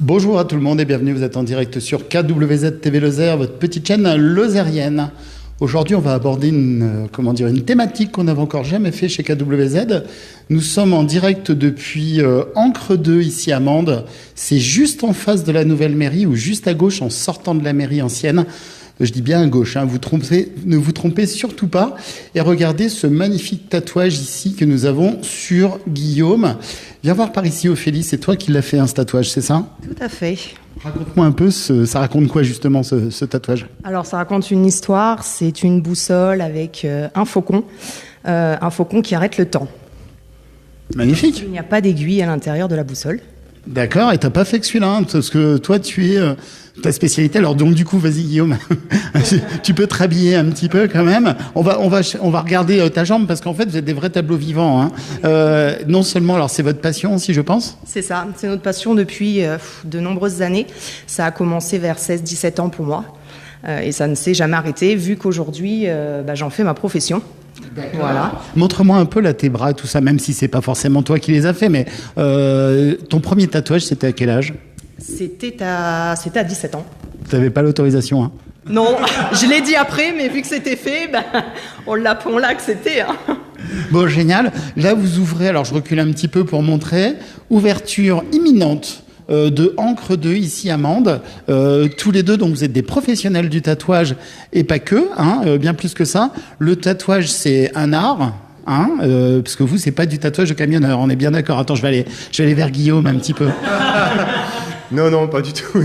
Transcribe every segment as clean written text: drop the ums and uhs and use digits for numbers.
Bonjour à tout le monde et bienvenue, vous êtes en direct sur KWZ TV Lozère, votre petite chaîne lozérienne. Aujourd'hui, on va aborder une thématique qu'on n'avait encore jamais fait chez KWZ. Nous sommes en direct depuis Ancre 2 ici à Mende. C'est juste en face de la nouvelle mairie ou juste à gauche en sortant de la mairie ancienne. Je dis bien à gauche, hein, ne vous trompez surtout pas. Et regardez ce magnifique tatouage ici que nous avons sur Guillaume. Viens voir par ici Ophélie, c'est toi qui l'as fait ce tatouage, c'est ça ? Tout à fait. Raconte-moi un peu, ça raconte quoi justement ce tatouage ? Alors ça raconte une histoire, c'est une boussole avec un faucon qui arrête le temps. Magnifique. Il n'y a pas d'aiguille à l'intérieur de la boussole. D'accord, et t'as pas fait que celui-là, hein, parce que toi tu es ta spécialité. Alors donc du coup, vas-y Guillaume, tu peux te rhabiller un petit peu quand même. On va regarder ta jambe parce qu'en fait vous êtes des vrais tableaux vivants. Hein. Non seulement, alors c'est votre passion aussi, je pense. C'est ça, c'est notre passion depuis de nombreuses années. Ça a commencé vers 16-17 ans pour moi et ça ne s'est jamais arrêté vu qu'aujourd'hui j'en fais ma profession. D'accord. Voilà. Montre-moi un peu là tes bras, tout ça, même si c'est pas forcément toi qui les as fait, mais ton premier tatouage, c'était à quel âge ? C'était à 17 ans. T'avais pas l'autorisation, hein ? Non, je l'ai dit après, mais vu que c'était fait, on l'a accepté. Hein. Bon, génial. Là, vous ouvrez, alors je recule un petit peu pour montrer, ouverture imminente de Ancre 2 ici à Mende. Tous les deux, donc vous êtes des professionnels du tatouage et pas que, hein, bien plus que ça. Le tatouage, c'est un art. Hein, parce que vous, c'est pas du tatouage de camionneur, on est bien d'accord. Attends, je vais aller vers Guillaume un petit peu. Non, pas du tout.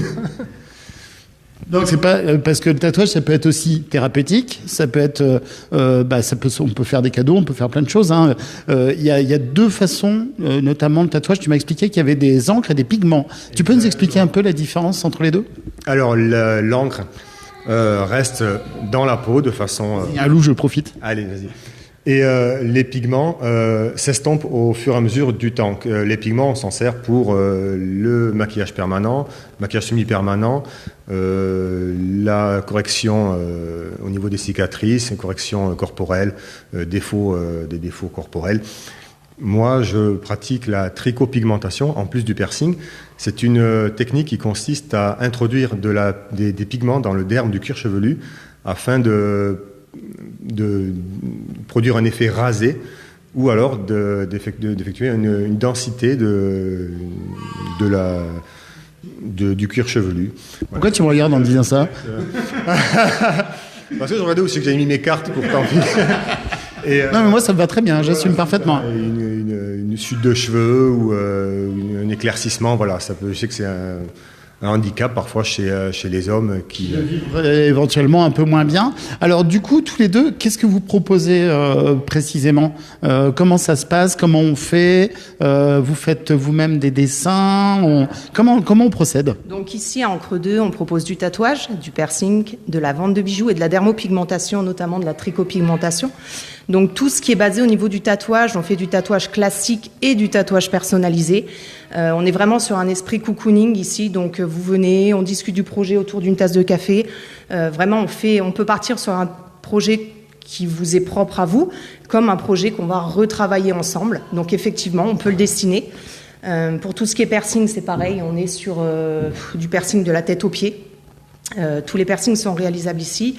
Donc c'est pas parce que le tatouage, ça peut être aussi thérapeutique, ça peut être, on peut faire des cadeaux, on peut faire plein de choses. Hein. Il y a deux façons, notamment le tatouage. Tu m'as expliqué qu'il y avait des encres et des pigments. Tu peux nous expliquer un peu la différence entre les deux ? Alors l'encre reste dans la peau de façon. Il y a un loup, je profite. Allez, vas-y. Et les pigments s'estompent au fur et à mesure du temps. Les pigments, on s'en sert pour le maquillage permanent, maquillage semi-permanent, la correction au niveau des cicatrices, une correction corporelle, des défauts corporels. Moi, je pratique la tricopigmentation en plus du piercing. C'est une technique qui consiste à introduire des pigments dans le derme du cuir chevelu afin de produire un effet rasé ou alors d'effectuer une densité du cuir chevelu. Pourquoi tu me regardes en disant ça ? Parce que je regardais où c'est que j'avais mis mes cartes pour tant pis. Non mais moi ça me va très bien, j'assume parfaitement. Une chute de cheveux ou un éclaircissement, voilà, je sais que c'est un handicap parfois chez les hommes qui vivent éventuellement un peu moins bien. Alors du coup, tous les deux, qu'est-ce que vous proposez précisément ? Comment ça se passe ? Comment on fait ? Vous faites vous-même des dessins ? Comment on procède ? Donc ici, à Ancre 2, on propose du tatouage, du piercing, de la vente de bijoux et de la dermopigmentation, notamment de la tricopigmentation. Donc tout ce qui est basé au niveau du tatouage, on fait du tatouage classique et du tatouage personnalisé. On est vraiment sur un esprit cocooning ici, donc vous venez, on discute du projet autour d'une tasse de café. Vraiment, on peut partir sur un projet qui vous est propre à vous, comme un projet qu'on va retravailler ensemble. Donc effectivement, on peut le dessiner. Pour tout ce qui est piercing, c'est pareil, on est sur du piercing de la tête aux pieds. Tous les piercings sont réalisables ici.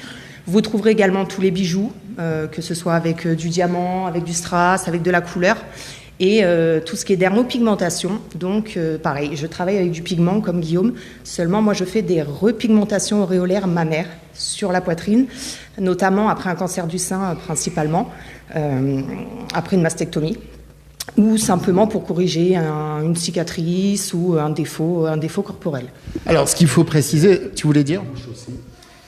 Vous trouverez également tous les bijoux, que ce soit avec du diamant, avec du strass, avec de la couleur, et tout ce qui est dermopigmentation. Donc, pareil, je travaille avec du pigment comme Guillaume, seulement moi je fais des repigmentations auréolaires mammaires sur la poitrine, notamment après un cancer du sein principalement, après une mastectomie, ou simplement pour corriger une cicatrice ou un défaut corporel. Alors, ce qu'il faut préciser, tu voulais dire ?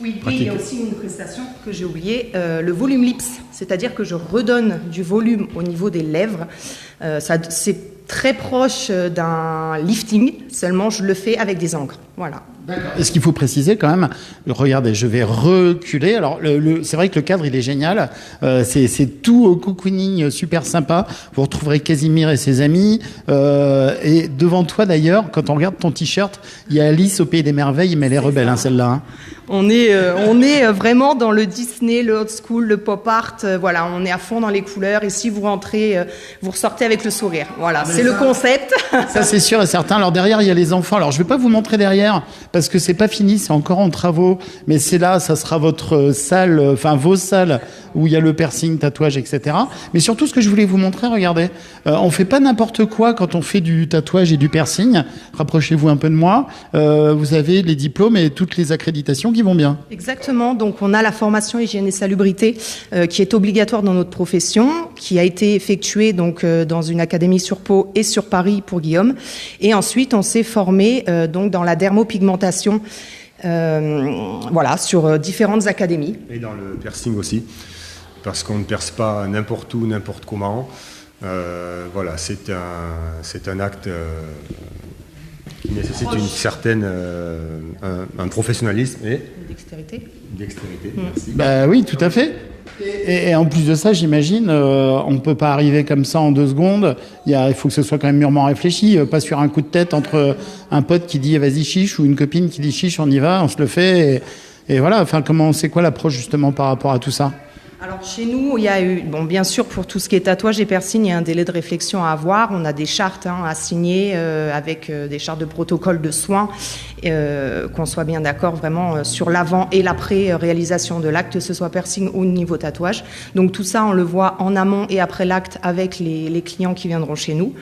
Oui, et il y a aussi une prestation que j'ai oubliée, le volume lips, c'est-à-dire que je redonne du volume au niveau des lèvres. C'est très proche d'un lifting, seulement je le fais avec des encres. Voilà. Et ce qu'il faut préciser quand même, regardez, je vais reculer. Alors, c'est vrai que le cadre, il est génial. C'est tout au cocooning super sympa. Vous retrouverez Casimir et ses amis. Et devant toi, d'ailleurs, quand on regarde ton t-shirt, il y a Alice au Pays des Merveilles, mais elle est rebelle, hein, celle-là. Hein. On est vraiment dans le Disney, le old school, le pop art. Voilà, on est à fond dans les couleurs. Et si vous rentrez, vous ressortez avec le sourire. Voilà, c'est le concept. Ça, c'est sûr et certain. Alors derrière, il y a les enfants. Alors je vais pas vous montrer derrière parce que c'est pas fini, c'est encore en travaux. Mais c'est là, ça sera votre salle, enfin vos salles où il y a le piercing, tatouage, etc. Mais surtout, ce que je voulais vous montrer, regardez, on fait pas n'importe quoi quand on fait du tatouage et du piercing. Rapprochez-vous un peu de moi. Vous avez les diplômes et toutes les accréditations qui vont bien. Exactement. Donc, on a la formation hygiène et salubrité qui est obligatoire dans notre profession, qui a été effectuée donc dans une académie sur Pau et sur Paris pour Guillaume. Et ensuite, on s'est formé donc dans la dermopigmentation, voilà, sur différentes académies. Et dans le piercing aussi, parce qu'on ne perce pas n'importe où, n'importe comment. Voilà, c'est un acte qui nécessite une certaine un professionnalisme et Dextérité. Merci. Bah oui, tout à fait. Et en plus de ça, j'imagine, on ne peut pas arriver comme ça en 2 secondes. Il faut que ce soit quand même mûrement réfléchi, pas sur un coup de tête entre un pote qui dit vas-y chiche ou une copine qui dit chiche, on y va, on se le fait. Et voilà, enfin, c'est quoi l'approche justement par rapport à tout ça ? Alors chez nous, il y a eu, bon, bien sûr, pour tout ce qui est tatouage et piercing, il y a un délai de réflexion à avoir. On a des chartes à signer avec des chartes de protocole de soins, qu'on soit bien d'accord vraiment sur l'avant et l'après réalisation de l'acte, que ce soit piercing ou niveau tatouage. Donc tout ça, on le voit en amont et après l'acte avec les clients qui viendront chez nous.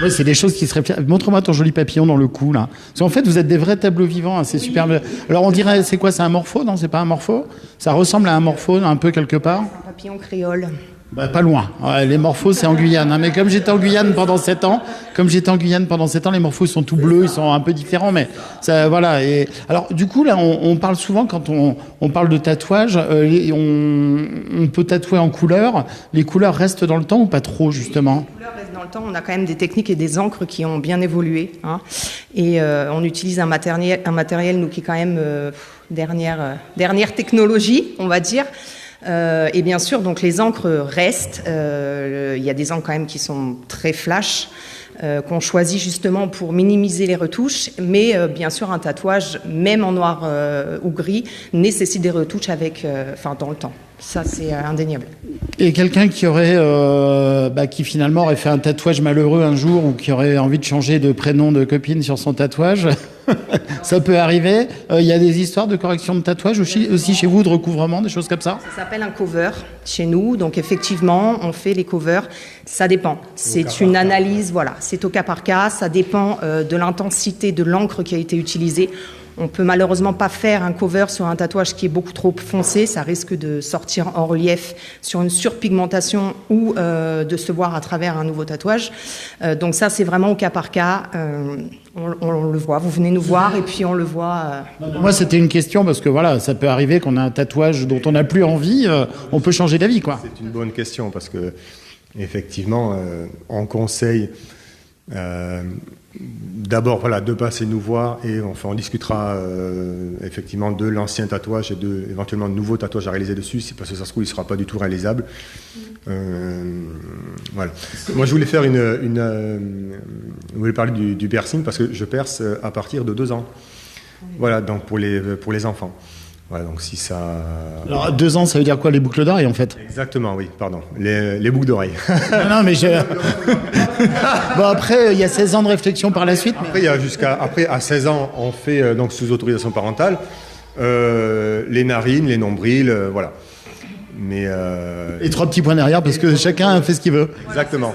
Ouais, c'est des choses qui seraient... Montre-moi ton joli papillon dans le cou, là. Parce qu'en fait, vous êtes des vrais tableaux vivants, hein, c'est super. Alors, on dirait, c'est quoi, c'est un morpho? Non, c'est pas un morpho? Ça ressemble à un morpho, un peu, quelque part? C'est un papillon créole. Bah, pas loin. Ouais, les morphos, c'est en Guyane. Hein. Mais comme j'étais en Guyane pendant 7 ans, les morphos sont tout bleus, ils sont un peu différents, mais ça, voilà. Et alors, du coup, là, on parle souvent quand on parle de tatouage, on peut tatouer en couleur. Les couleurs restent dans le temps ou pas trop, justement? Les couleurs restent dans le temps. On a quand même des techniques et des encres qui ont bien évolué, hein. Et on utilise un matériel, nous, qui est quand même dernière technologie, on va dire. Et bien sûr, donc les encres restent. Il y a des encres quand même qui sont très flash, qu'on choisit justement pour minimiser les retouches. Mais bien sûr, un tatouage, même en noir ou gris, nécessite des retouches dans le temps. Ça, c'est indéniable. Et quelqu'un qui aurait, qui finalement aurait fait un tatouage malheureux un jour ou qui aurait envie de changer de prénom de copine sur son tatouage, ça peut arriver. Il y a des histoires de correction de tatouage aussi chez vous, de recouvrement, des choses comme ça? Ça s'appelle un cover chez nous. Donc effectivement, on fait les covers. Ça dépend. C'est une analyse, voilà. C'est au cas par cas. Ça dépend de l'intensité de l'encre qui a été utilisée. On peut malheureusement pas faire un cover sur un tatouage qui est beaucoup trop foncé. Ça risque de sortir en relief sur une surpigmentation ou de se voir à travers un nouveau tatouage. Donc ça, c'est vraiment au cas par cas. On le voit. Vous venez nous voir et puis on le voit. Moi, c'était une question parce que voilà, ça peut arriver qu'on a un tatouage dont on n'a plus envie. On peut changer d'avis, quoi. C'est une bonne question parce que effectivement, on conseille. D'abord, voilà, de passer nous voir et on discutera effectivement de l'ancien tatouage et éventuellement de nouveaux tatouages à réaliser dessus, parce que ça se trouve, il ne sera pas du tout réalisable. Voilà. Moi, je voulais faire je voulais parler du piercing parce que je perce à partir de 2 ans. Voilà, donc pour les enfants. Voilà, donc si ça... Alors, 2 ans, ça veut dire quoi, les boucles d'oreilles, en fait? Exactement, oui, pardon. Les boucles d'oreilles. Non, mais bon, après, il y a 16 ans de réflexion par la suite. Après, à 16 ans, on fait, donc sous autorisation parentale, les narines, les nombrils, voilà. Mais Et 3 petits points derrière, parce que chacun fait ce qu'il veut. Exactement.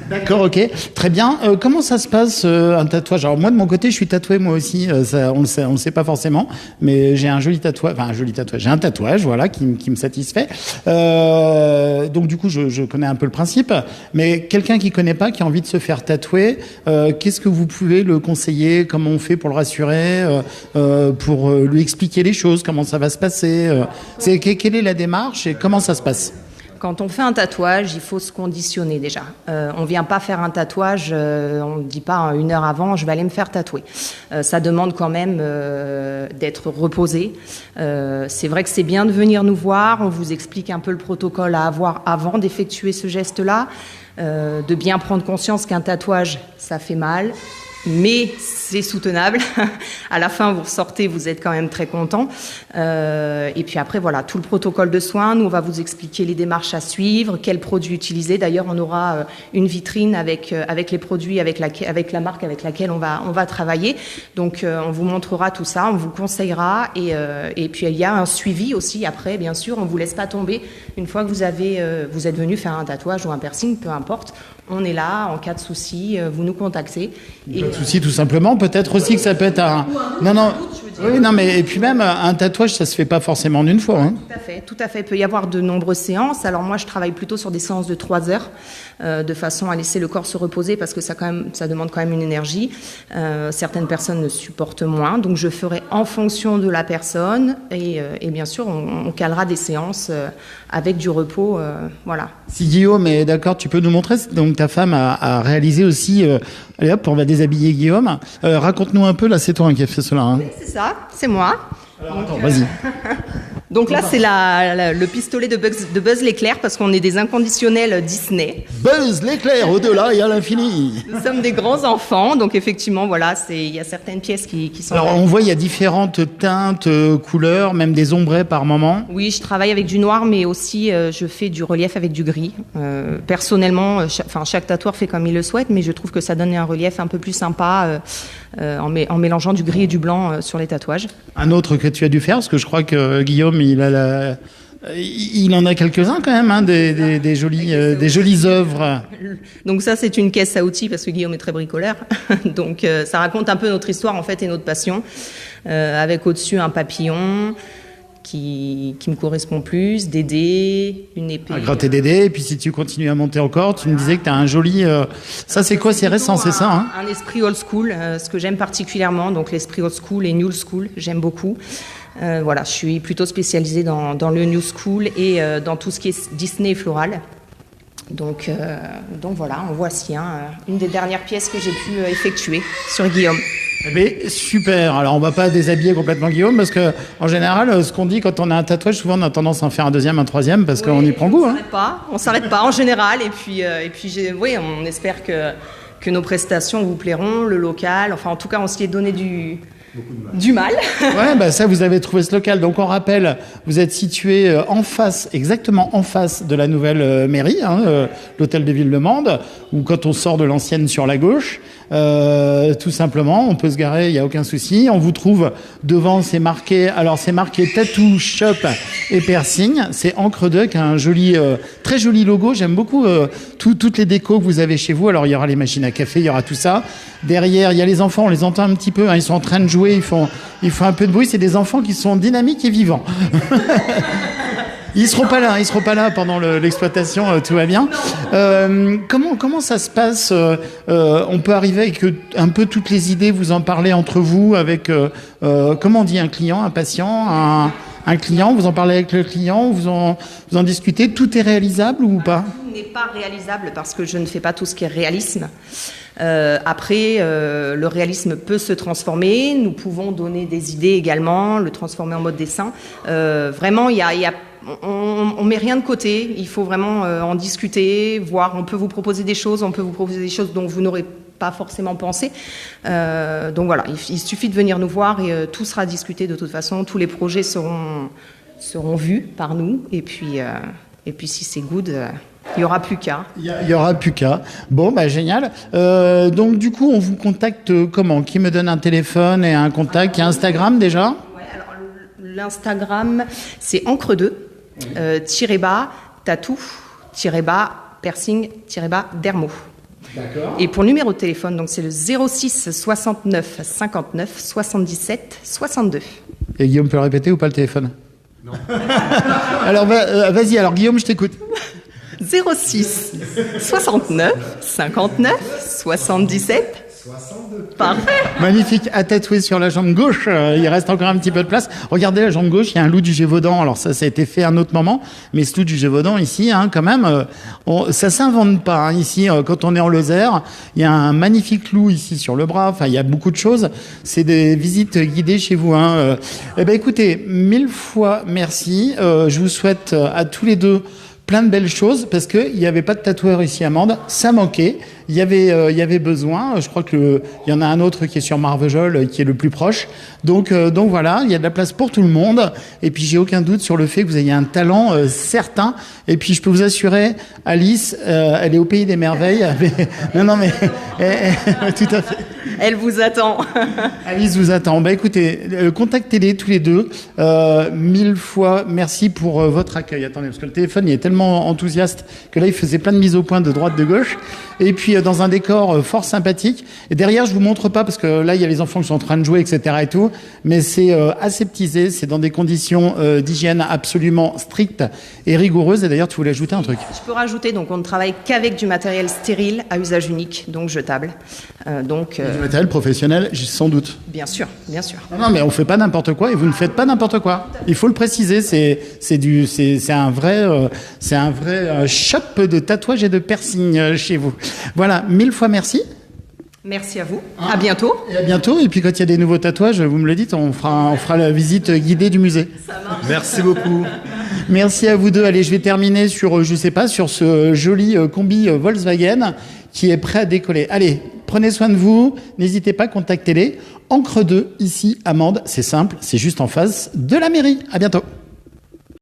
D'accord, ok. Très bien. Comment ça se passe, un tatouage? Alors moi, de mon côté, je suis tatoué moi aussi. On le sait pas forcément, mais j'ai un joli tatouage. Enfin, un joli tatouage. J'ai un tatouage, voilà, qui me satisfait. Donc du coup, je connais un peu le principe. Mais quelqu'un qui connaît pas, qui a envie de se faire tatouer, qu'est-ce que vous pouvez le conseiller? Comment on fait pour le rassurer? Pour lui expliquer les choses? Comment ça va se passer? Quelle est la démarche et comment ça se passe? Quand on fait un tatouage, il faut se conditionner déjà. On vient pas faire un tatouage, on ne dit pas 1 heure avant, je vais aller me faire tatouer. Ça demande quand même d'être reposé. C'est vrai que c'est bien de venir nous voir, on vous explique un peu le protocole à avoir avant d'effectuer ce geste-là, de bien prendre conscience qu'un tatouage, ça fait mal. Mais c'est soutenable. À la fin, vous ressortez, vous êtes quand même très content. Et puis après, voilà, tout le protocole de soins. Nous, on va vous expliquer les démarches à suivre, quels produits utiliser. D'ailleurs, on aura une vitrine avec les produits, avec la marque avec laquelle on va travailler. Donc, on vous montrera tout ça, on vous conseillera. Et puis, il y a un suivi aussi. Après, bien sûr, on vous laisse pas tomber. Une fois que vous êtes venu faire un tatouage ou un piercing, peu importe. On est là, en cas de souci, vous nous contactez. Pas de souci, tout simplement. Peut-être aussi que ça peut être un... Non. Oui, non, mais et puis même, un tatouage, ça se fait pas forcément en une fois. Hein. Tout à fait. Il peut y avoir de nombreuses séances. Alors moi, je travaille plutôt sur des séances de 3 heures, de façon à laisser le corps se reposer, parce que ça demande quand même une énergie. Certaines personnes ne supportent moins. Donc je ferai en fonction de la personne. Et bien sûr, on calera des séances avec du repos. Voilà. Si Guillaume est d'accord, tu peux nous montrer. Donc ta femme a réalisé aussi... allez hop, on va déshabiller Guillaume. Raconte-nous un peu, là, c'est toi qui as fait cela. Hein. Oui, c'est ça, c'est moi. Alors, attends, vas-y. Donc là, c'est le pistolet de Buzz l'éclair, parce qu'on est des inconditionnels Disney. Buzz l'éclair, au-delà et à l'infini. Nous sommes des grands enfants, donc effectivement, voilà, il y a certaines pièces qui sont... Alors, on voit, il y a différentes teintes, couleurs, même des ombrés par moment. Oui, je travaille avec du noir, mais aussi je fais du relief avec du gris. Personnellement, chaque tatoueur fait comme il le souhaite, mais je trouve que ça donne un relief un peu plus sympa en mélangeant du gris et du blanc sur les tatouages. Un autre que tu as dû faire, parce que je crois que Guillaume, il en a quelques-uns quand même, hein, des jolies œuvres. Donc ça, c'est une caisse à outils, parce que Guillaume est très bricoleur. Donc ça raconte un peu notre histoire en fait et notre passion, avec au-dessus un papillon qui me correspond plus, des dés, une épée. À gratter des dés, et puis si tu continues à monter encore, tu me disais que tu as un joli... Ça, c'est quoi? C'est récent, c'est ça, hein? Un esprit old school, ce que j'aime particulièrement, donc l'esprit old school et new school, j'aime beaucoup. Voilà, je suis plutôt spécialisée dans le new school et dans tout ce qui est Disney et floral. Donc voilà, en voici une des dernières pièces que j'ai pu effectuer sur Guillaume. Eh bien, super. Alors, on va pas déshabiller complètement Guillaume, parce que en général, ce qu'on dit quand on a un tatouage, souvent on a tendance à en faire un deuxième, un troisième, parce qu'on y prend goût. On s'arrête pas en général. Et puis on espère que nos prestations vous plairont, le local. Enfin, en tout cas, on s'y est donné du mal. Ouais, ça, vous avez trouvé ce local. Donc, on rappelle, vous êtes situé exactement en face de la nouvelle mairie, l'hôtel de Ville-de-Mende, ou quand on sort de l'ancienne sur la gauche. Tout simplement, on peut se garer, il n'y a aucun souci. On vous trouve devant, c'est marqué Tattoo Shop et Piercing. C'est Encre 2 qui a un très joli logo. J'aime beaucoup toutes les décos que vous avez chez vous. Alors, il y aura les machines à café, il y aura tout ça. Derrière, il y a les enfants, on les entend un petit peu. Ils sont en train de jouer, ils font un peu de bruit. C'est des enfants qui sont dynamiques et vivants. Ils seront pas là pendant l'exploitation, tout va bien. Comment ça se passe? On peut arriver avec un peu toutes les idées, vous en parlez entre vous, avec comment on dit, un client, un patient, un client, vous en parlez avec le client, vous en discutez, tout est réalisable ou pas? Tout n'est pas réalisable parce que je ne fais pas tout ce qui est réalisme. Après, le réalisme peut se transformer. Nous pouvons donner des idées également, le transformer en mode dessin. Vraiment, on met rien de côté. Il faut vraiment en discuter, voir. On peut vous proposer des choses dont vous n'aurez pas forcément pensé. Donc voilà, il suffit de venir nous voir et tout sera discuté de toute façon. Tous les projets seront vus par nous. Et puis si c'est good. Il n'y aura plus qu'à. Il y aura plus qu'à. Bon, génial. Donc, du coup, on vous contacte comment? Qui me donne un téléphone et un contact? Il y a Instagram déjà? Ouais, alors l'Instagram, c'est Encre 2, tatou, piercing, dermo. D'accord. Et pour le numéro de téléphone, donc c'est le 06 69 59 77 62. Et Guillaume peut le répéter ou pas le téléphone? Non. Alors, vas-y, alors Guillaume, je t'écoute. 06 69 59 77 62. Parfait. Magnifique, à tatouer sur la jambe gauche, il reste encore un petit peu de place. Regardez la jambe gauche, il y a un loup du Gévaudan. Alors ça a été fait à un autre moment, mais ce loup du Gévaudan ici, quand même, ça s'invente pas. Ici, quand on est en Lozère, il y a un magnifique loup ici sur le bras. Enfin, il y a beaucoup de choses. C'est des visites guidées chez vous. Écoutez, 1000 fois merci. Je vous souhaite à tous les deux plein de belles choses parce que il n'y avait pas de tatoueur ici à Mende, ça manquait. Il y avait besoin. Je crois que il y en a un autre qui est sur Marvejols, qui est le plus proche. Donc voilà, il y a de la place pour tout le monde. Et puis j'ai aucun doute sur le fait que vous ayez un talent certain. Et puis je peux vous assurer, Alice, elle est au pays des merveilles. Mais tout à fait. Elle vous attend. Alice vous attend. Écoutez, contactez-les tous les deux. 1000 fois merci pour votre accueil. Attendez, parce que le téléphone il est tellement enthousiaste que là il faisait plein de mises au point de droite, de gauche. Et puis dans un décor fort sympathique. Et derrière, je vous montre pas parce que là il y a les enfants qui sont en train de jouer, etc. et tout. Mais c'est aseptisé, c'est dans des conditions d'hygiène absolument strictes et rigoureuses. Et d'ailleurs, tu voulais ajouter un truc. Je peux rajouter, donc on ne travaille qu'avec du matériel stérile à usage unique, donc jetable. Du matériel professionnel, sans doute. Bien sûr, bien sûr. Non, mais on fait pas n'importe quoi et vous ne faites pas n'importe quoi. Il faut le préciser, c'est un vrai shop de tatouage et de piercing chez vous. Voilà, 1000 fois merci. Merci à vous. À bientôt. Et à bientôt. Et puis quand il y a des nouveaux tatouages, vous me le dites, on fera la visite guidée du musée. Ça marche. Merci beaucoup. Merci à vous deux. Allez, je vais terminer sur ce joli combi Volkswagen qui est prêt à décoller. Allez, prenez soin de vous. N'hésitez pas, contactez-les. Encre 2, ici, à Mende. C'est simple, c'est juste en face de la mairie. À bientôt.